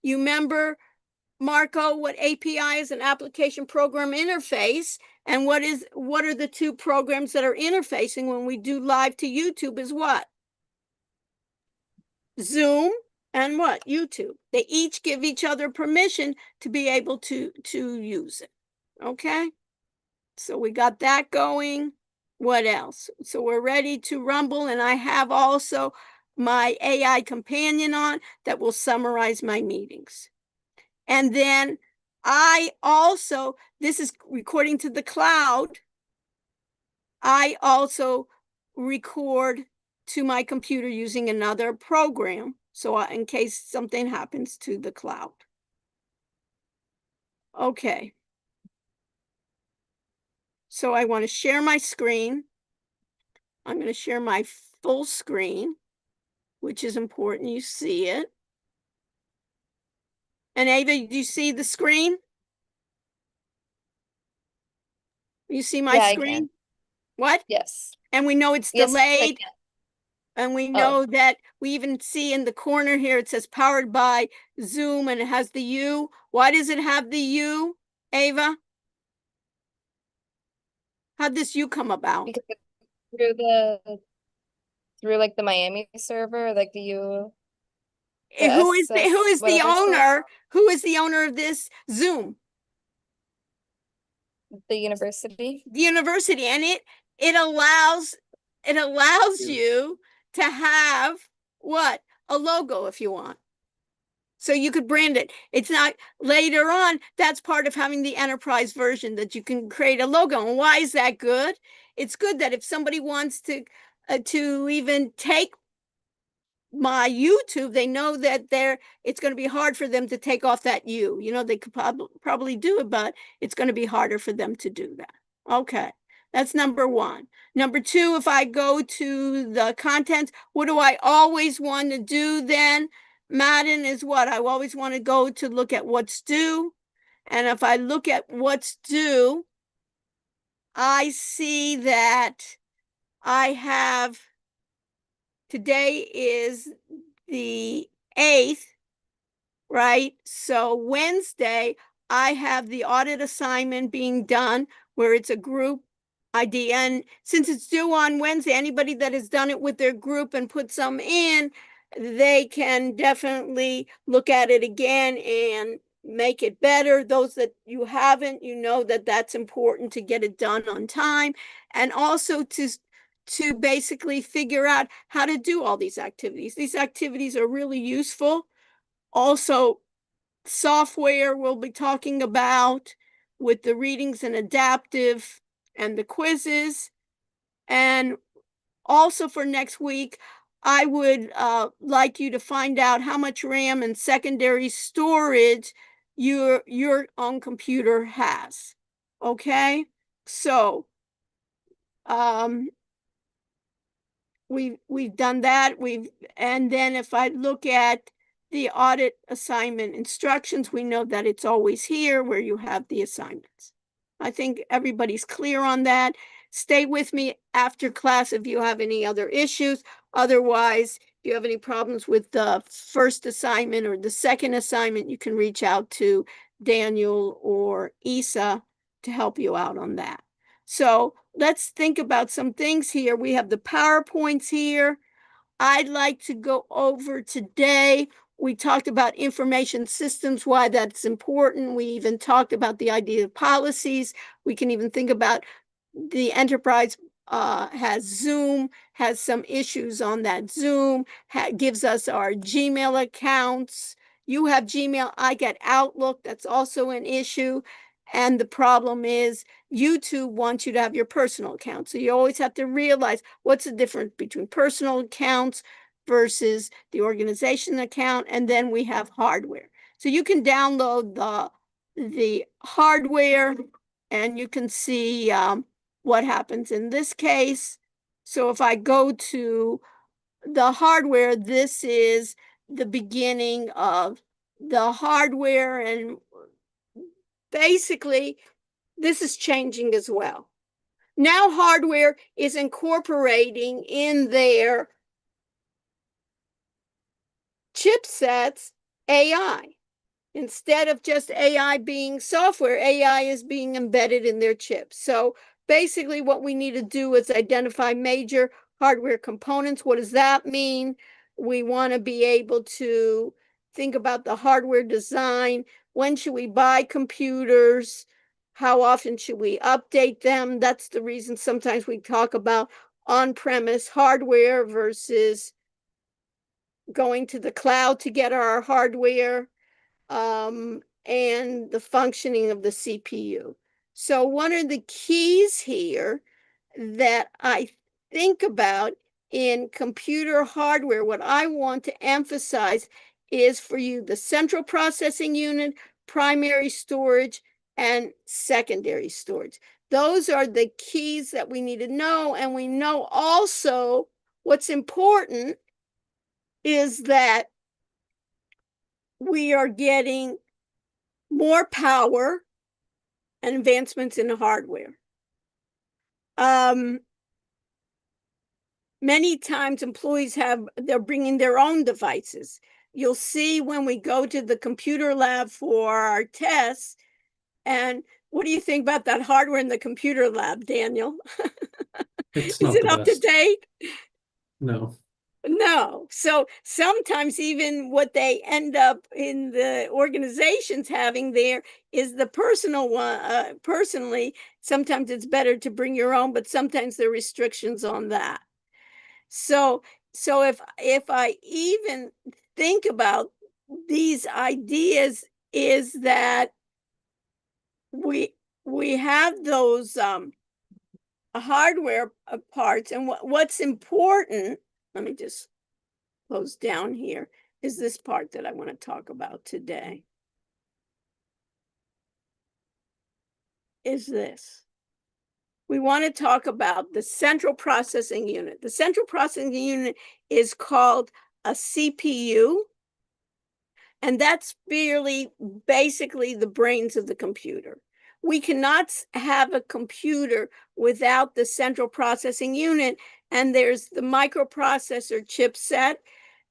You remember, Marco, what API is? An application program interface. And what are the two programs that are interfacing when we do live to YouTube is what? Zoom and what? YouTube. They each give each other permission to be able to use it. Okay? So we got that going. What else? So we're ready to rumble, and I have also my AI companion on that will summarize my meetings. And then I also, this is recording to the cloud. I also record to my computer using another program. So in case something happens to the cloud. Okay. So I want to share my screen. I'm going to share my full screen, which is important. You see it. And Ava, do you see the screen? You see my screen? What? Yes. And we know it's Yes, delayed. And we know that we even see in the corner here, it says powered by Zoom and it has the U. Why does it have the U, Ava? How'd this U come about? Because through like the Miami server, like the Who is SS the whatever stuff, owner? Who is the owner of this Zoom? the university. The university. And it allows you to have what? A logo if you want. So you could brand it. It's not later on. That's part of having the enterprise version, that you can create a logo. And why is that good? It's good that if somebody wants to even take my YouTube, they know that it's going to be hard for them to take off that U. You know, they could probably do it, but it's going to be harder for them to do that. Okay. That's number one. Number two, if I go to the contents, what do I always want to do then? Madden is what? I always want to go to look at what's due. And if I look at what's due, I see that I have, today is the 8th, right? So Wednesday, I have the audit assignment being done where it's a group ID. And since it's due on Wednesday, anybody that has done it with their group and put some in, they can definitely look at it again and make it better. Those that you haven't, you know that that's important to get it done on time, and also to basically figure out how to do all these activities. These activities are really useful. Also, software we'll be talking about with the readings and adaptive and the quizzes. And also for next week, I would like you to find out how much RAM and secondary storage your own computer has. Okay? So, we've done that. And then if I look at the audit assignment instructions, we know that it's always here where you have the assignments. I think everybody's clear on that. Stay with me after class if you have any other issues. Otherwise, if you have any problems with the first assignment or the second assignment, you can reach out to Daniel or Isa to help you out on that. So let's think about some things here. We have the PowerPoints here. I'd like to go over today. We talked about information systems, why that's important. We even talked about the idea of policies. We can even think about the enterprise has Zoom, has some issues on that Zoom, gives us our Gmail accounts. You have Gmail, I get Outlook. That's also an issue. And the problem is YouTube wants you to have your personal account. So you always have to realize what's the difference between personal accounts versus the organization account. And then we have hardware. So you can download the hardware and you can see what happens in this case. So if I go to the hardware, this is the beginning of the hardware, and basically this is changing as well. Now hardware is incorporating in their chipsets AI. Instead of just AI being software, AI is being embedded in their chips. So basically what we need to do is identify major hardware components. What does that mean? We want to be able to think about the hardware design. When should we buy computers? How often should we update them? That's the reason sometimes we talk about on-premise hardware versus going to the cloud to get our hardware, and the functioning of the CPU. So one of the keys here that I think about in computer hardware, what I want to emphasize is for you the central processing unit, primary storage, and secondary storage. Those are the keys that we need to know. And we know also what's important is that we are getting more power and advancements in the hardware. Many times employees they're bringing their own devices. You'll see when we go to the computer lab for our tests. And what do you think about that hardware in the computer lab, Daniel? It's Is not it the up to best. date? No. No. So sometimes even what they end up in the organizations having there is the personal one. Personally, sometimes it's better to bring your own, but sometimes there are restrictions on that. So if I even think about these ideas, is that we have those hardware parts, and what's important, let me just close down here, is this part that I want to talk about today. Is this. We want to talk about the central processing unit. The central processing unit is called a CPU, and that's really basically the brains of the computer. We cannot have a computer without the central processing unit, and there's the microprocessor chipset.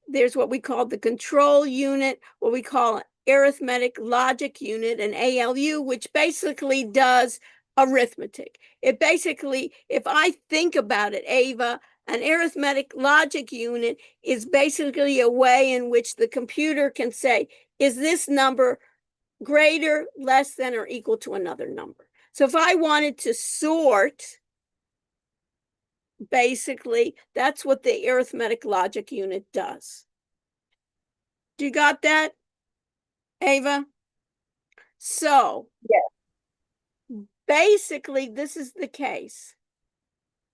There's what we call the control unit, what we call arithmetic logic unit, an ALU, which basically does arithmetic. It basically, if I think about it, Ava, an arithmetic logic unit is basically a way in which the computer can say, is this number greater, less than, or equal to another number? So if I wanted to sort, basically, that's what the arithmetic logic unit does. Do you got that, Ava? So, Yeah. basically, this is the case.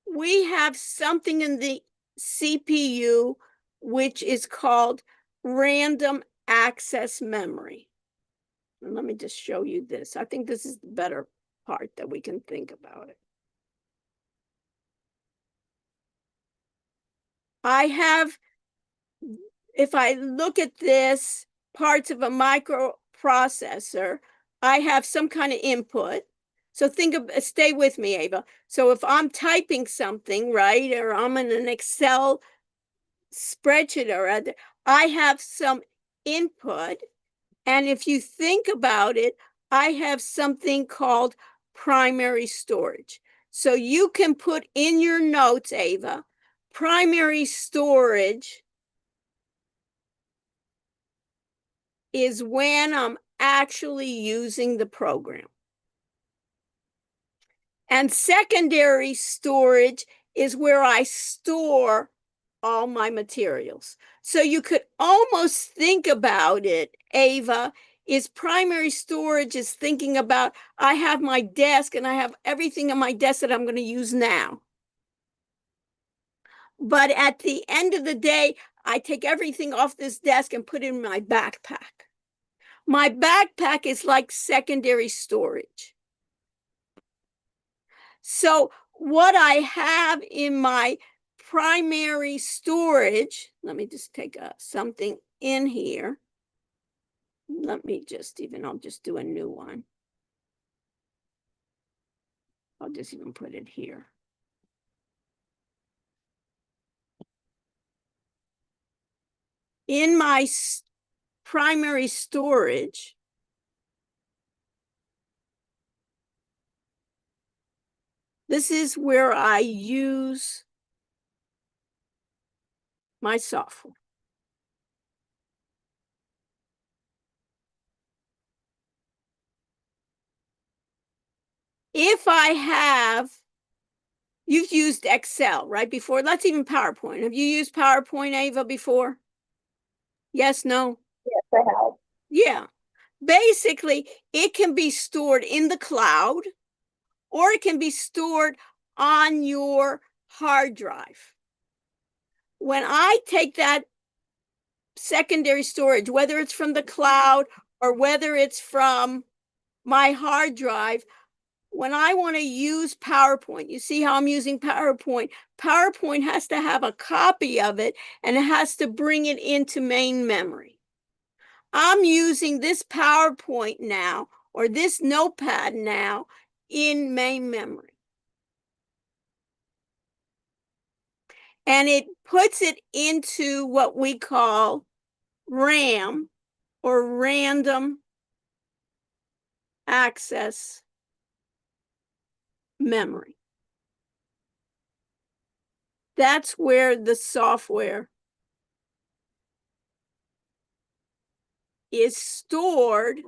We have something in the CPU which is called random access memory. And let me just show you this. I think this is the better part that we can think about it. I have, if I look at this, parts of a microprocessor, I have some kind of input. So stay with me, Ava. So if I'm typing something, right, or I'm in an Excel spreadsheet or other, I have some input. And if you think about it, I have something called primary storage. So you can put in your notes, Ava, primary storage is when I'm actually using the program. And secondary storage is where I store all my materials. So you could almost think about it, Ava, is primary storage is thinking about, I have my desk and I have everything on my desk that I'm going to use now. But at the end of the day, I take everything off this desk and put it in my backpack. My backpack is like secondary storage. So what I have in my primary storage, let me just take something in here. Let me just I'll just do a new one. I'll just even put it here. In my primary storage, This is where I use my software. If I have, you've used Excel, right, before? Let's even PowerPoint. Have you used PowerPoint, Ava, before? Yes, no? Yes, I have. Yeah. Basically, it can be stored in the cloud or it can be stored on your hard drive. When I take that secondary storage, whether it's from the cloud or whether it's from my hard drive, when I want to use PowerPoint, you see how I'm using PowerPoint? PowerPoint has to have a copy of it and it has to bring it into main memory. I'm using this PowerPoint now or this notepad now in main memory. And it puts it into what we call RAM or random access memory. That's where the software is stored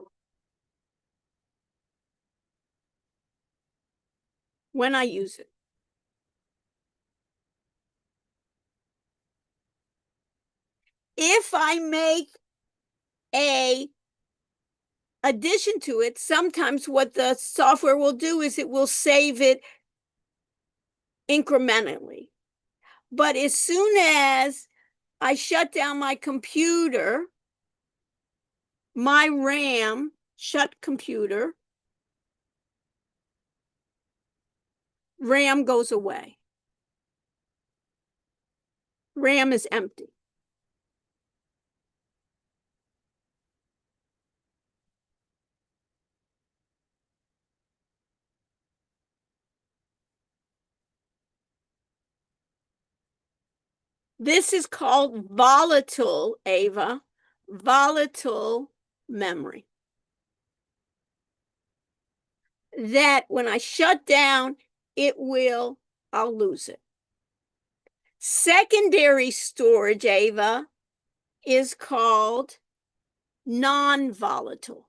when I use it. If I make a addition to it, sometimes what the software will do is it will save it incrementally. But as soon as I shut down my computer, my RAM, shut computer, RAM goes away. RAM is empty. This is called volatile, Ava, volatile memory. That when I shut down, I'll lose it. Secondary storage, Ava, is called non-volatile.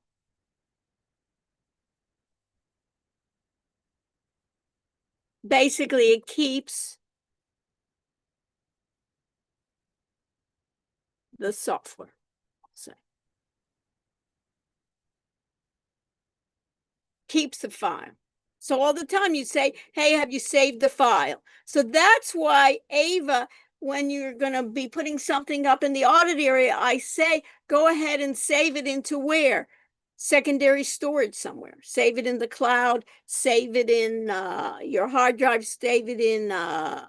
Basically, it keeps the software. So, keeps the file. So all the time you say, hey, have you saved the file? So that's why, Ava, when you're going to be putting something up in the audit area, I say, go ahead and save it into where? Secondary storage somewhere. Save it in the cloud, save it in your hard drive, save it in a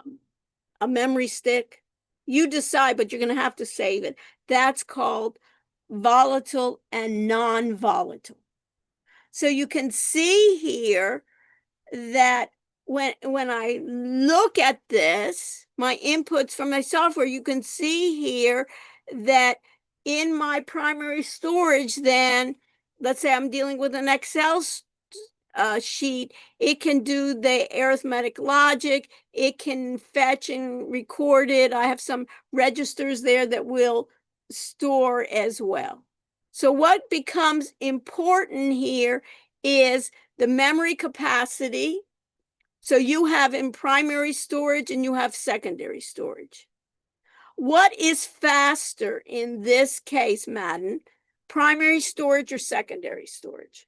memory stick. You decide, but you're going to have to save it. That's called volatile and non-volatile. So you can see here that when I look at this, my inputs from my software, you can see here that in my primary storage, then let's say I'm dealing with an Excel sheet, it can do the arithmetic logic, it can fetch and record it. I have some registers there that will store as well. So what becomes important here is the memory capacity. So you have in primary storage and you have secondary storage. What is faster in this case, Madden? Primary storage or secondary storage?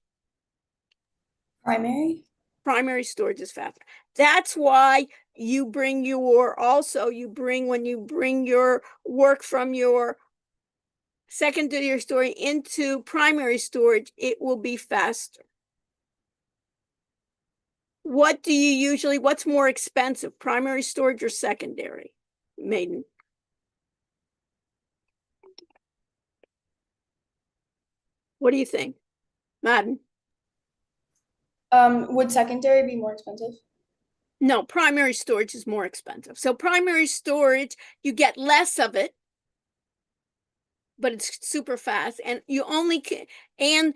Primary? Primary storage is faster. That's why you bring when you bring your work from your secondary storage into primary storage, it will be faster. What's more expensive, primary storage or secondary, Maiden? What do you think, Madden? Would secondary be more expensive? No, primary storage is more expensive. So primary storage, you get less of it, but it's super fast, and you only can, and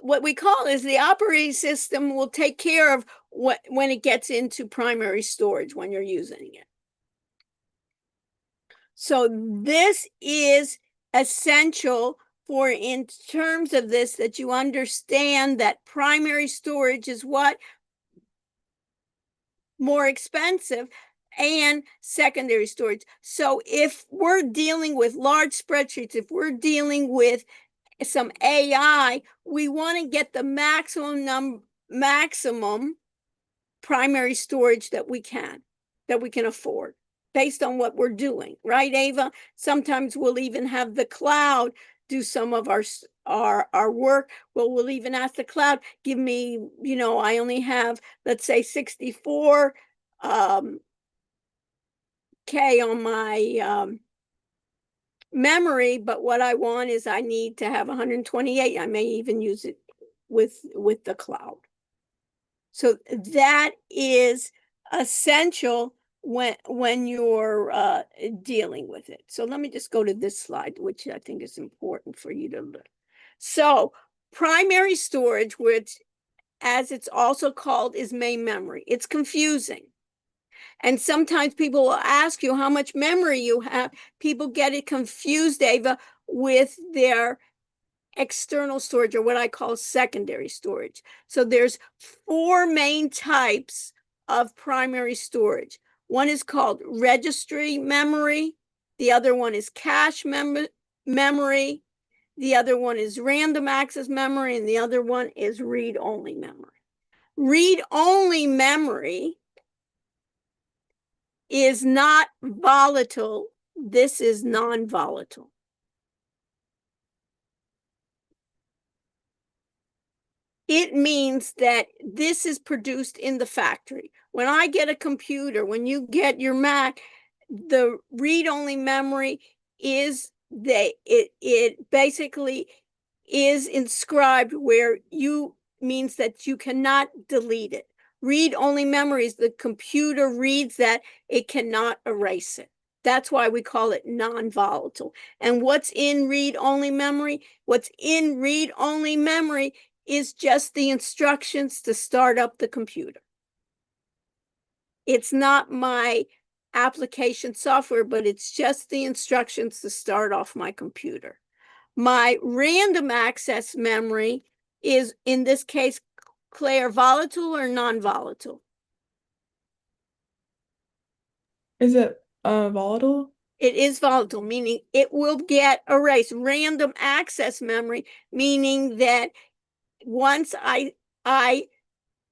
what we call is the operating system will take care of when it gets into primary storage when you're using it. So this is essential for, in terms of this, that you understand that primary storage is what? More expensive, and secondary storage. So if we're dealing with large spreadsheets, if we're dealing with some AI, we want to get the maximum primary storage that we can afford based on what we're doing, right, Ava? Sometimes we'll even have the cloud do some of our work. Well, we'll even ask the cloud, give me, I only have, let's say, 64 K on my memory, but what I want is I need to have 128. I may even use it with the cloud. So that is essential when you're dealing with it. So let me just go to this slide, which I think is important for you to look. So primary storage, which as it's also called, is main memory. It's confusing. And sometimes people will ask you how much memory you have. People get it confused, Ava, with their external storage, or what I call secondary storage. So there's 4 main types of primary storage. One is called registry memory. The other one is cache memory. The other one is random access memory. And the other one is read-only memory. Read-only memory is not volatile. This is non-volatile. It means that this is produced in the factory. When I get a computer, when you get your Mac, the read-only memory is it basically is inscribed where you means that you cannot delete it. Read-only memory is the computer reads that, it cannot erase it. That's why we call it non-volatile. And what's in read-only memory? What's in read-only memory is just the instructions to start up the computer. It's not my application software, but it's just the instructions to start off my computer. My random access memory is, in this case, Claire, volatile or non-volatile? Is it volatile? It is volatile, meaning it will get erased. Random access memory, meaning that once I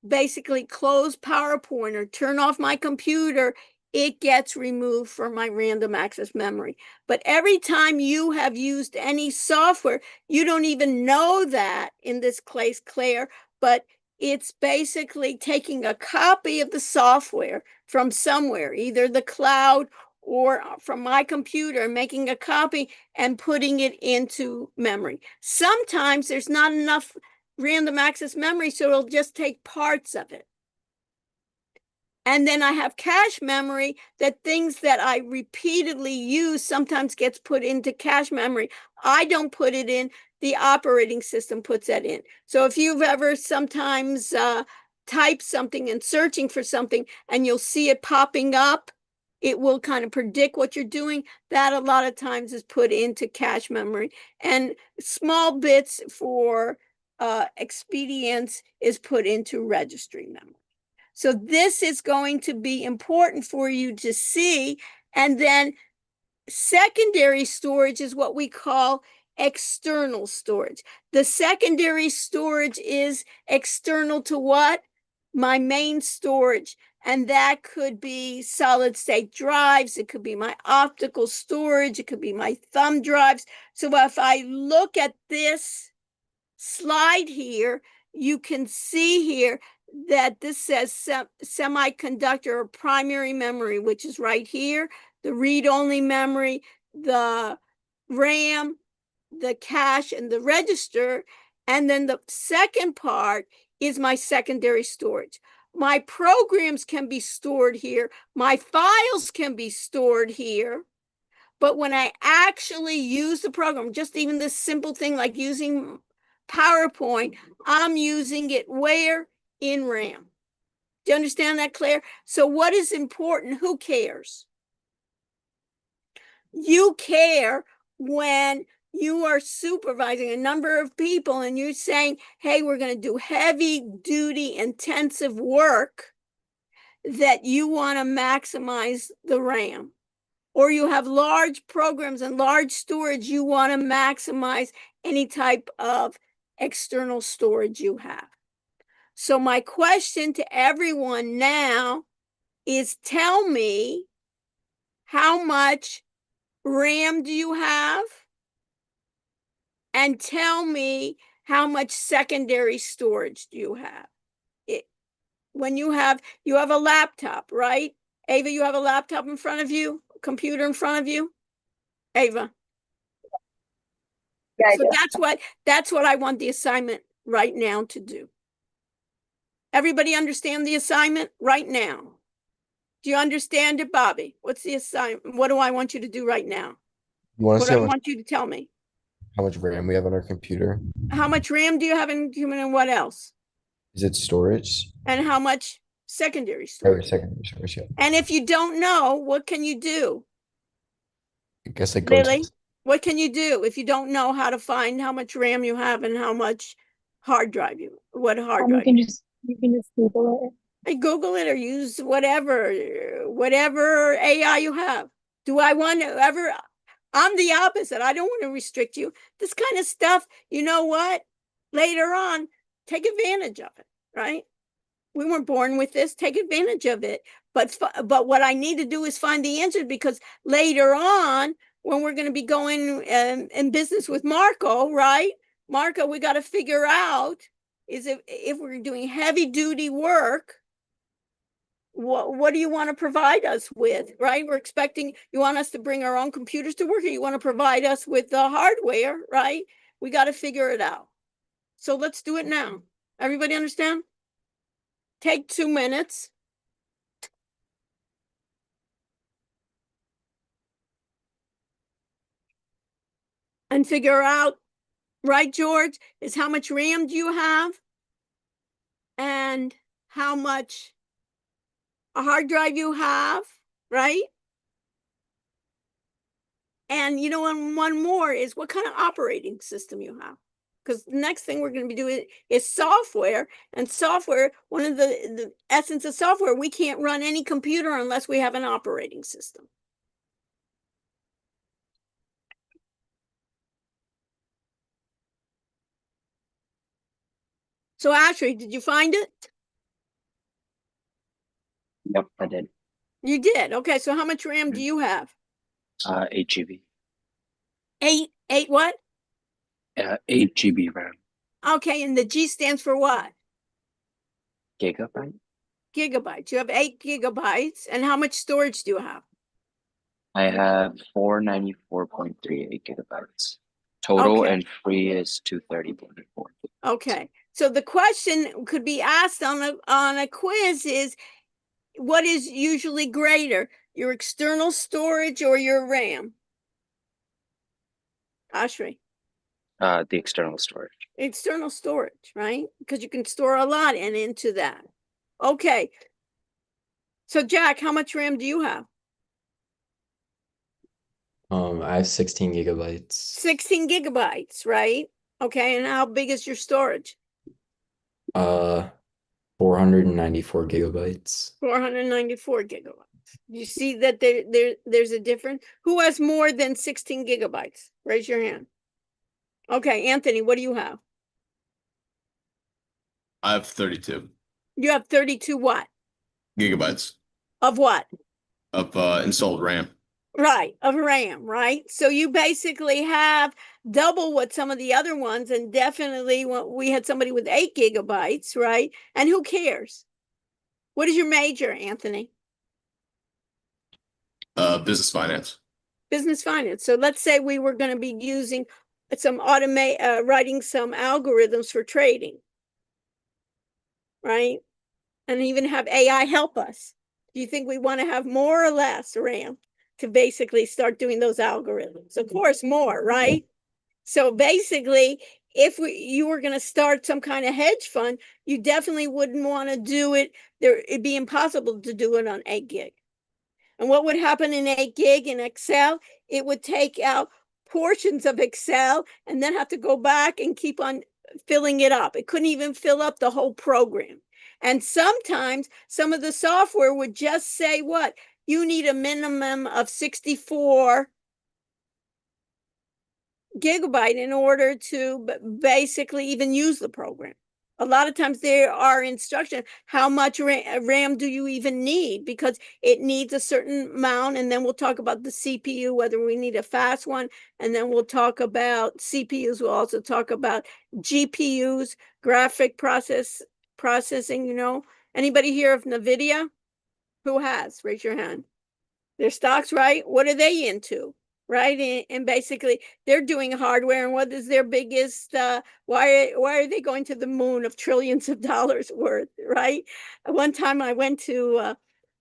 basically close PowerPoint or turn off my computer, it gets removed from my random access memory. But every time you have used any software, you don't even know that in this case, Claire, but it's basically taking a copy of the software from somewhere, either the cloud or from my computer, making a copy and putting it into memory. Sometimes there's not enough random access memory, so it'll just take parts of it. And then I have cache memory, that things that I repeatedly use sometimes gets put into cache memory. I don't put it in, the operating system puts that in. So if you've ever sometimes typed something and searching for something and you'll see it popping up, it will kind of predict what you're doing. That a lot of times is put into cache memory. And small bits for expedience is put into registry memory. So this is going to be important for you to see. And then secondary storage is what we call external storage. The secondary storage is external to what? My main storage. And that could be solid state drives. It could be my optical storage. It could be my thumb drives. So if I look at this slide here, you can see here that this says semiconductor or primary memory, which is right here, the read-only memory, the RAM, the cache, and the register. And then the second part is my secondary storage. My programs can be stored here. My files can be stored here. But when I actually use the program, just even this simple thing like using PowerPoint, I'm using it where? In RAM. Do you understand that, Claire? So what is important? Who cares? You care when you are supervising a number of people and you're saying, hey, we're going to do heavy duty, intensive work, that you want to maximize the RAM. Or you have large programs and large storage, you want to maximize any type of external storage you have. So my question to everyone now is, tell me, how much RAM do you have? And tell me, how much secondary storage do you have? When you have a laptop, right? Ava, you have a laptop in front of you, computer in front of you? Ava? Yeah, I so do. that's what I want the assignment right now to do. Everybody understand the assignment right now? Do you understand it, Bobby? What's the assignment? What do I want you to do right now? You want to What see do I want you to tell me? how much RAM we have on our computer? How much RAM do you have in human, and what else? Is it storage? And how much secondary Or storage? secondary storage, yeah. And if you don't know, what can you do? I guess I go into Lily, what can you do if you don't know how to find how much RAM you have and how much hard drive what hard drive? You can just Google it. I Google it or use whatever AI you have. Do I want to ever? I'm the opposite. I don't want to restrict you. This kind of stuff, you know what? Later on, take advantage of it, right? We weren't born with this. Take advantage of it. But what I need to do is find the answer, because later on, when we're going to be going in business with Marco, right? Marco, we got to figure out is if we're doing heavy duty work, what do you want to provide us with, right? We're expecting, you want us to bring our own computers to work, or you want to provide us with the hardware, right? We got to figure it out. So let's do it now. Everybody understand? Take 2 minutes. And figure out, right, George, is how much RAM do you have? And how much a hard drive you have, right? And you know, and one more is what kind of operating system you have. Because the next thing we're going to be doing is software. And software, one of the essence of software, we can't run any computer unless we have an operating system. So Ashley, did you find it? Yep, I did. You did. Okay, so how much RAM do you have? 8 GB. Eight what? 8 GB RAM. Okay, and the G stands for what? Gigabyte? Gigabytes. You have 8 gigabytes. And how much storage do you have? I have 494.38 gigabytes. Total Okay. and free is 230.4. Okay. So the question could be asked on a quiz is, what is usually greater, your external storage or your RAM? Ashri. The external storage. External storage, right? Because you can store a lot into that. Okay. So Jack, how much RAM do you have? I have 16 gigabytes. 16 gigabytes, right? Okay, and how big is your storage? 494 gigabytes. 494 gigabytes. You see that there's a difference? Who has more than 16 gigabytes? Raise your hand. Okay, Anthony, what do you have? I have 32 You have 32 what? gigabytes Of what? of installed RAM. Right, of RAM, right? So you basically have double what some of the other ones, and definitely we had somebody with 8 gigabytes, right? And who cares? What is your major, Anthony? Business finance. Business finance. So let's say we were going to be using some writing some algorithms for trading, right? And even have AI help us. Do you think we want to have more or less RAM to basically start doing those algorithms? Of course, more, right? So basically, if you were going to start some kind of hedge fund, you definitely wouldn't want to do it. It'd be impossible to do it on 8 gig. And what would happen in 8 gig in Excel? It would take out portions of Excel and then have to go back and keep on filling it up. It couldn't even fill up the whole program. And sometimes some of the software would just say, what? You need a minimum of 64 gigabyte in order to basically even use the program. A lot of times there are instructions, how much RAM do you even need? Because it needs a certain amount. And then we'll talk about the CPU, whether we need a fast one. And then we'll talk about CPUs. We'll also talk about GPUs, graphic processing, you know. Anybody here of NVIDIA? Who has? Raise your hand. Their stocks, right? What are they into? Right. And basically they're doing hardware. And what is their biggest, why are they going to the moon of trillions of dollars worth? Right. One time I went to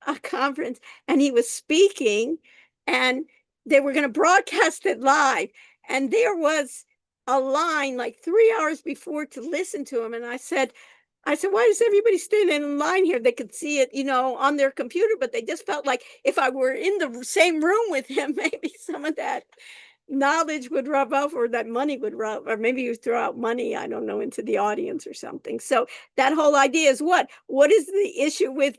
a conference and he was speaking and they were going to broadcast it live. And there was a line like 3 hours before to listen to him. And I said, why does everybody stand in line here? They could see it, you know, on their computer, but they just felt like if I were in the same room with him, maybe some of that knowledge would rub off, or that money would rub, or maybe you throw out money, I don't know, into the audience or something. So that whole idea is what is the issue with,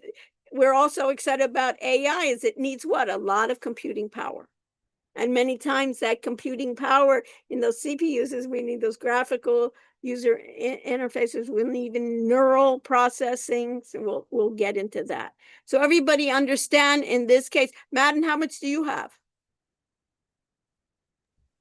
we're also excited about AI is it needs what? A lot of computing power. And many times that computing power in those CPUs is we need those graphical user interfaces. We'll need even neural processing. So we'll get into that. So everybody understand in this case, Madden, how much do you have?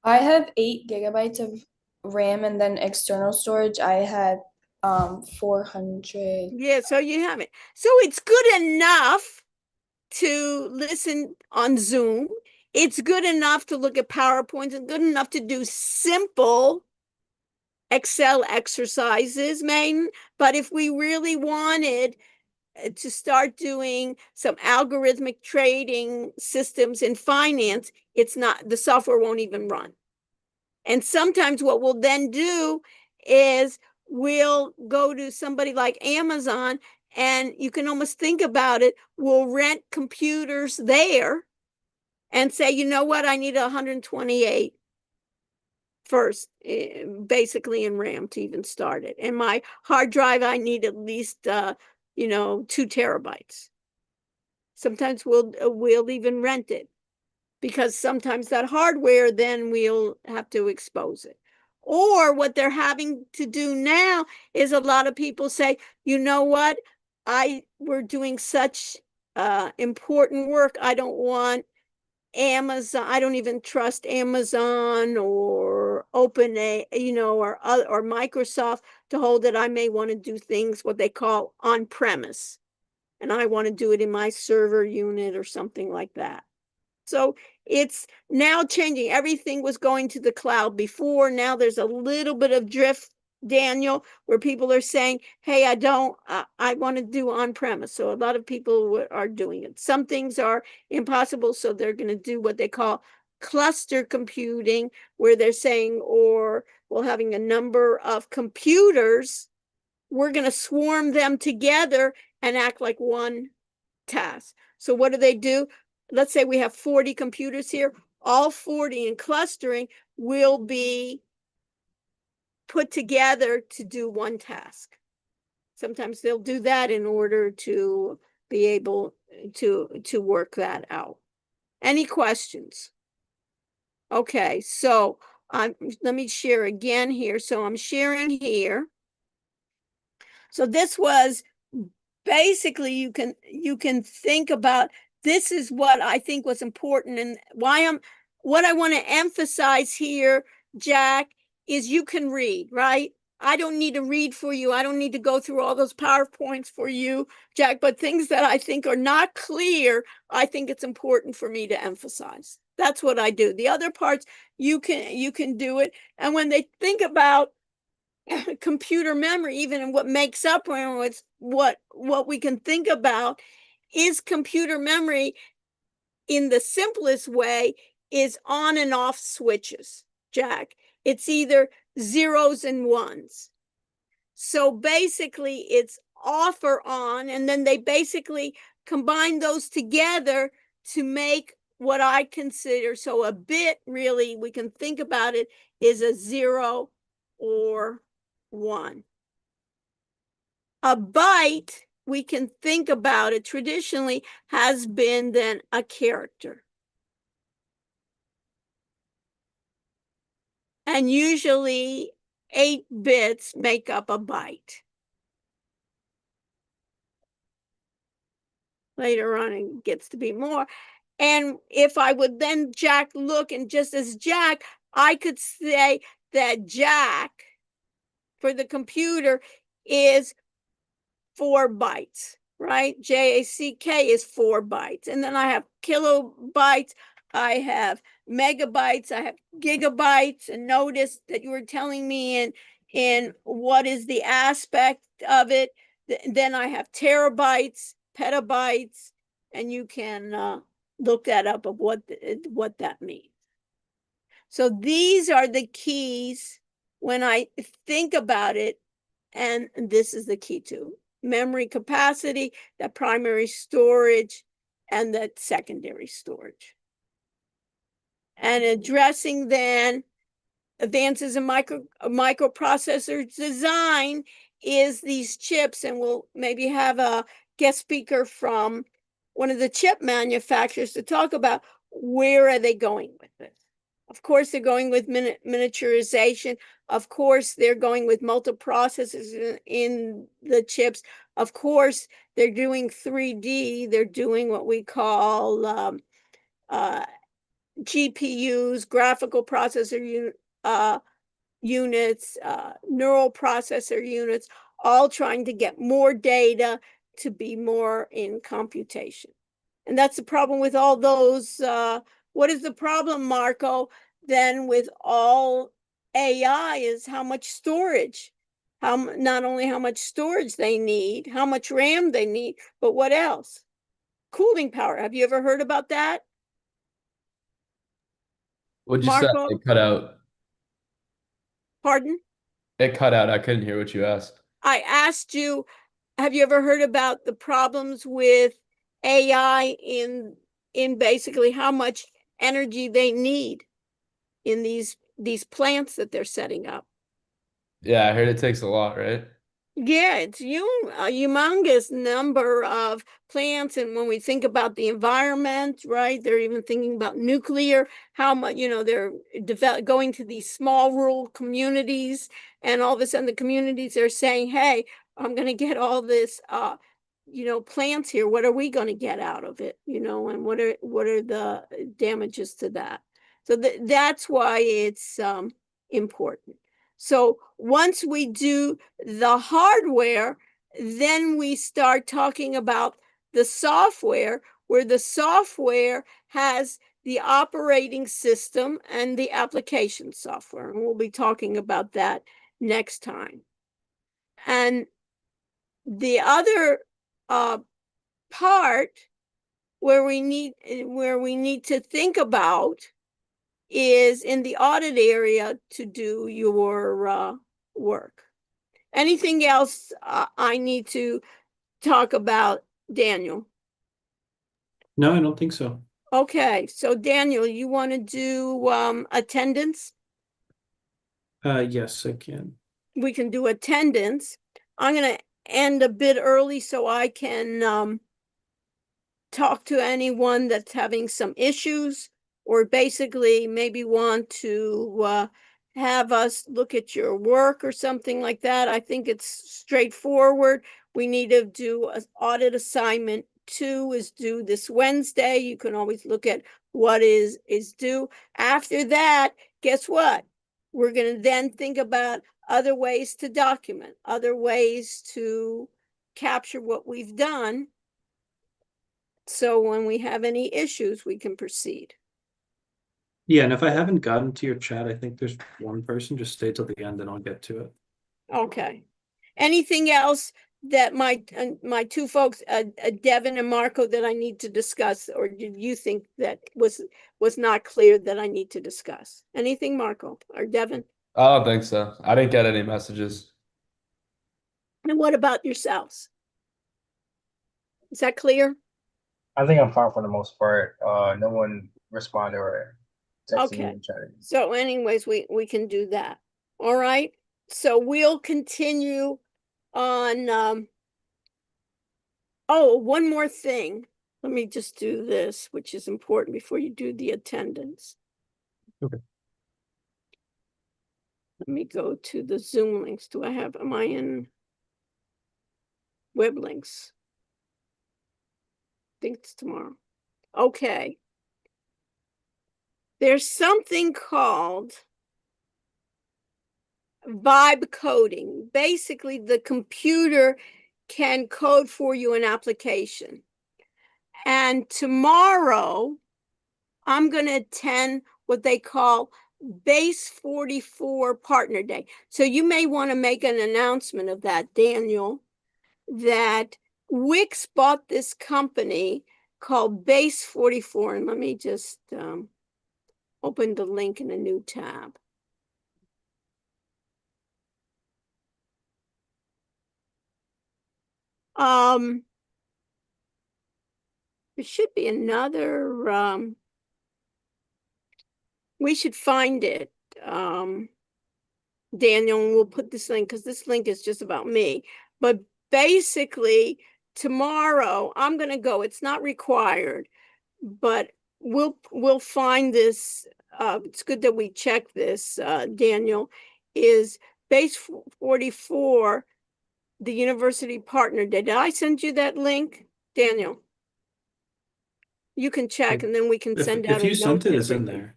I have 8 gigabytes of RAM, and then external storage, I had 400. Yeah, so you have it. So it's good enough to listen on Zoom. It's good enough to look at PowerPoints and good enough to do simple Excel exercises, Maiden. But if we really wanted to start doing some algorithmic trading systems in finance, it's not, the software won't even run. And sometimes what we'll then do is we'll go to somebody like Amazon, and you can almost think about it, we'll rent computers there and say, you know what, I need 128 first, basically in RAM to even start it. And my hard drive, I need at least, 2 terabytes. Sometimes we'll even rent it, because sometimes that hardware, then we'll have to expose it. Or what they're having to do now is a lot of people say, you know what, we're doing such important work. I don't want Amazon. I don't even trust Amazon or OpenAI, or Microsoft to hold it. I may want to do things what they call on premise, and I want to do it in my server unit or something like that. So it's now changing. Everything was going to the cloud before. Now there's a little bit of drift, Daniel, where people are saying, hey, I want to do on premise. So a lot of people are doing it. Some things are impossible. So they're going to do what they call cluster computing, where they're saying, or well, having a number of computers, we're going to swarm them together and act like one task. So what do? Let's say we have 40 computers here. All 40 in clustering will be put together to do one task. Sometimes they'll do that in order to be able to work that out. Any questions? Okay, so let me share again here. So I'm sharing here. So this was basically, you can think about, this is what I think was important, and what I want to emphasize here, Jack, is you can read, right? I don't need to read for you. I don't need to go through all those PowerPoints for you, Jack, but things that I think are not clear, I think it's important for me to emphasize. That's what I do. The other parts, you can do it. And when they think about computer memory, even in what makes up RAM, what we can think about is computer memory in the simplest way is on and off switches, Jack. It's either zeros and ones. So basically it's off or on, and then they basically combine those together to make what I consider, so a bit really, we can think about it, is a 0 or 1. A byte, we can think about it traditionally, has been then a character. And usually 8 bits make up a byte. Later on, it gets to be more. And if I would then Jack look, and just as Jack, I could say that Jack for the computer is 4 bytes, right? JACK is 4 bytes. And then I have kilobytes, I have megabytes, I have gigabytes. And notice that you were telling me in what is the aspect of it. Then I have terabytes, petabytes, and you can look that up of what that means. So these are the keys when I think about it, and this is the key to memory capacity, the primary storage, and the secondary storage. And addressing then advances in microprocessor design is these chips, and we'll maybe have a guest speaker from one of the chip manufacturers to talk about where are they going with this. Of course, they're going with miniaturization. Of course, they're going with multiprocessors in the chips. Of course, they're doing 3D. They're doing what we call GPUs, graphical processor units, neural processor units, all trying to get more data to be more in computation. And that's the problem with all those. What is the problem, Marco, then with all AI is how much storage, not only how much storage they need, how much RAM they need, but what else? Cooling power. Have you ever heard about that? What'd you say? Marco? It cut out. Pardon? It cut out. I couldn't hear what you asked. I asked you, have you ever heard about the problems with AI in basically how much energy they need in these plants that they're setting up? Yeah, I heard it takes a lot, right? Yeah, it's a humongous number of plants. And when we think about the environment, right, they're even thinking about nuclear, how much, they're going to these small rural communities, and all of a sudden the communities are saying, hey, I'm going to get all this, plants here. What are we going to get out of it? And what are the damages to that? So that's why it's important. So once we do the hardware, then we start talking about the software, where the software has the operating system and the application software. And we'll be talking about that next time. And the other part where we need to think about is in the audit area to do your work. Anything else I need to talk about, Daniel? No, I don't think so. Okay, so Daniel, you want to do attendance? Yes, I can. We can do attendance. I'm going to end a bit early so I can talk to anyone that's having some issues, or basically maybe want to have us look at your work or something like that. I think it's straightforward. We need to do an audit assignment 2 is due this Wednesday. You can always look at what is due. After that, guess what? We're going to then think about other ways to document, other ways to capture what we've done. So when we have any issues, we can proceed. Yeah, and if I haven't gotten to your chat, I think there's one person. Just stay till the end and I'll get to it. Okay. Anything else that my two folks, Devin and Marco, that I need to discuss, or did you think that was not clear that I need to discuss? Anything, Marco or Devin? I don't think so. I didn't get any messages. And what about yourselves? Is that clear? I think I'm fine for the most part. No one responded or texted me Okay. and chatted. So anyways, we can do that. All right. So we'll continue on, oh, one more thing. Let me just do this, which is important before you do the attendance. Okay. Let me go to the Zoom links. Am I in web links? I think it's tomorrow. Okay. There's something called vibe coding. Basically, the computer can code for you an application. And tomorrow, I'm going to attend what they call Base 44 Partner Day. So you may want to make an announcement of that, Daniel, that Wix bought this company called Base 44. And let me just open the link in a new tab. There should be another, we should find it, Daniel, and we'll put this link because this link is just about me. But basically, tomorrow I'm going to go. It's not required, but we'll find this. It's good that we check this, Daniel, is Base 44, the university partner. Did I send you that link, Daniel? You can check and then we can send out If a you sent note it, it's in every week. there.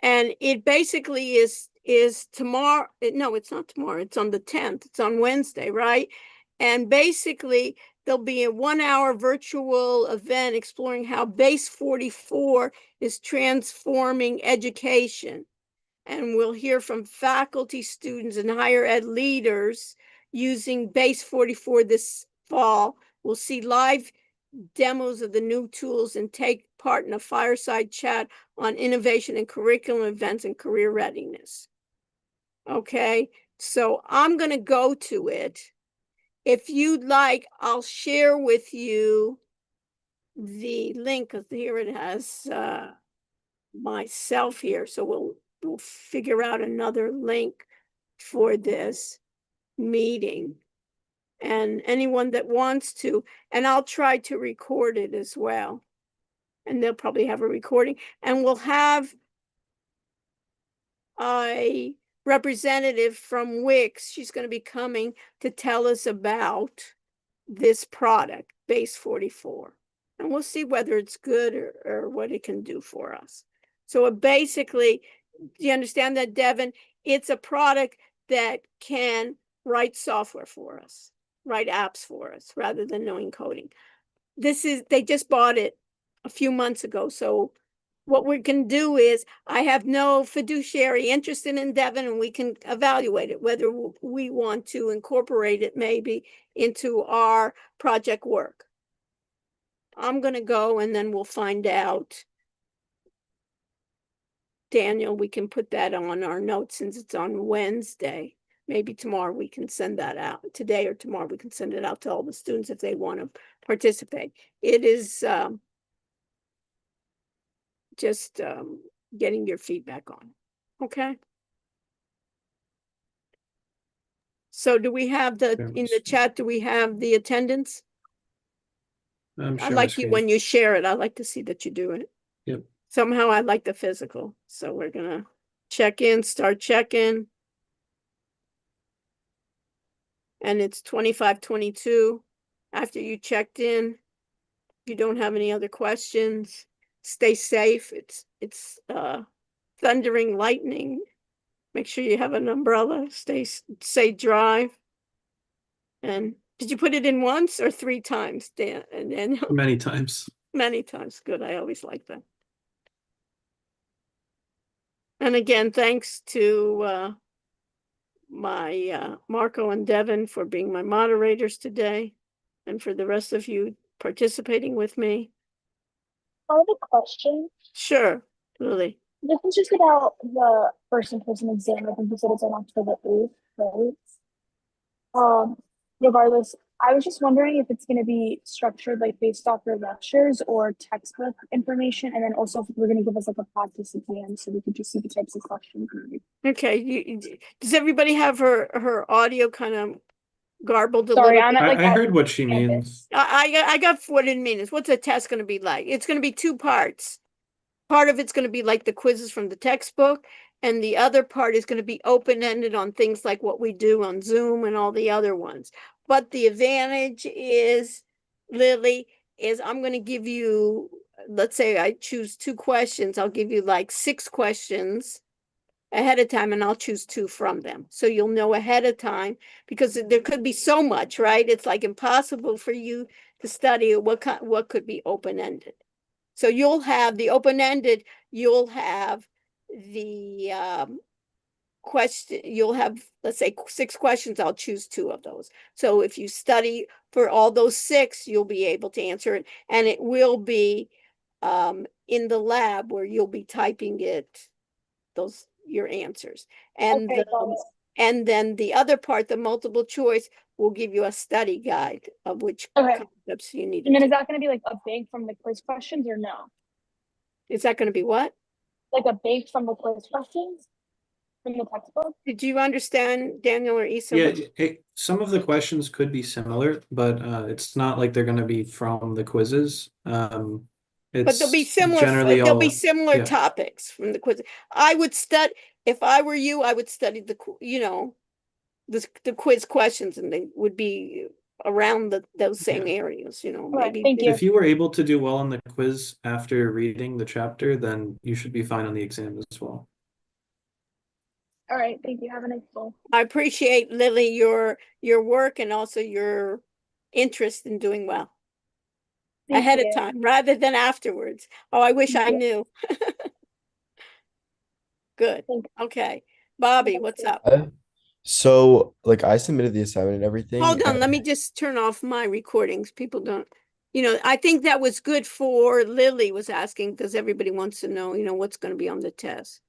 And it basically is tomorrow. No, it's not tomorrow. It's on the 10th. It's on Wednesday, right? And basically, there'll be a 1-hour virtual event exploring how Base 44 is transforming education. And we'll hear from faculty, students, and higher ed leaders using Base 44 this fall. We'll see live demos of the new tools and take part in a fireside chat on innovation and curriculum events and career readiness. Okay, so I'm going to go to it. If you'd like, I'll share with you the link because here it has myself here. So we'll figure out another link for this meeting. And anyone that wants to, and I'll try to record it as well. And they'll probably have a recording, and we'll have a representative from Wix. She's going to be coming to tell us about this product, Base 44. And we'll see whether it's good or what it can do for us. So it basically, do you understand that, Devin? It's a product that can write software for us, write apps for us, rather than knowing coding. They just bought it a few months ago. So what we can do is, I have no fiduciary interest in Devin, and we can evaluate it, whether we want to incorporate it maybe into our project work. I'm going to go and then we'll find out. Daniel, we can put that on our notes since it's on Wednesday. Maybe tomorrow we can send that out. Today or tomorrow we can send it out to all the students if they want to participate. It is just getting your feedback on. Okay. So do we have in the chat, do we have the attendance? I like you when you share it. I like to see that you do it. Yep. Somehow I like the physical. So we're going to check in, start checking. And it's 25:22. After you checked in, if you don't have any other questions, stay safe. It's thundering lightning. Make sure you have an umbrella. Stay dry. And did you put it in once or 3 times, Dan? And then Many times. Many times. Good. I always like that. And again, thanks to my Marco and Devin for being my moderators today, and for the rest of you participating with me. I have a question. Sure, Lily. This is just about the first in-person exam. I think you said it's on October 8th, right? Regardless, I was just wondering if it's going to be structured like based off your lectures or textbook information, and then also if we're going to give us like a practice exam so we could just see the types of questions. Okay, does everybody have her audio kind of garbled a Sorry, little I'm bit? at like I that heard what she campus. means. I got what it means. What's a test going to be like? It's going to be two parts. Part of it's going to be like the quizzes from the textbook, and the other part is going to be open-ended on things like what we do on Zoom and all the other ones. But the advantage is, Lily, is I'm going to give you, let's say I choose 2 questions, I'll give you like 6 questions ahead of time, and I'll choose 2 from them. So you'll know ahead of time, because there could be so much, right? It's like impossible for you to study what could be open-ended. So you'll have the open-ended, you'll have the question, you'll have, let's say 6 questions, I'll choose 2 of those. So if you study for all those 6, you'll be able to answer it, and it will be in the lab where you'll be typing your answers. And Okay, got it. and then the other part, the multiple choice, will give you a study guide of which Okay. concepts you need And then to is that going to be like a bake from the quiz questions or no? Is that going to be what? Like a bake from the quiz questions from the textbook? Did you understand, Daniel or Issa? Yeah, some of the questions could be similar, but it's not like they're going to be from the quizzes. But they'll be It's similar. generally There'll be all, similar yeah. topics from the quiz. I would study, if I were you, I would study the quiz questions, and they would be around those same areas. Right, Maybe. thank you. If you were able to do well on the quiz after reading the chapter, then you should be fine on the exam as well. All right, thank you. Have a nice day. I appreciate, Lily, your work and also your interest in doing well. Thank Ahead you. of time rather than afterwards. Oh, I wish I Yeah. knew. Good. Thank Okay. Bobby, what's up? So, like, I submitted the assignment and everything. Hold on, and- let me just turn off my recordings. People don't, I think that was good for Lily was asking, because everybody wants to know, what's going to be on the test.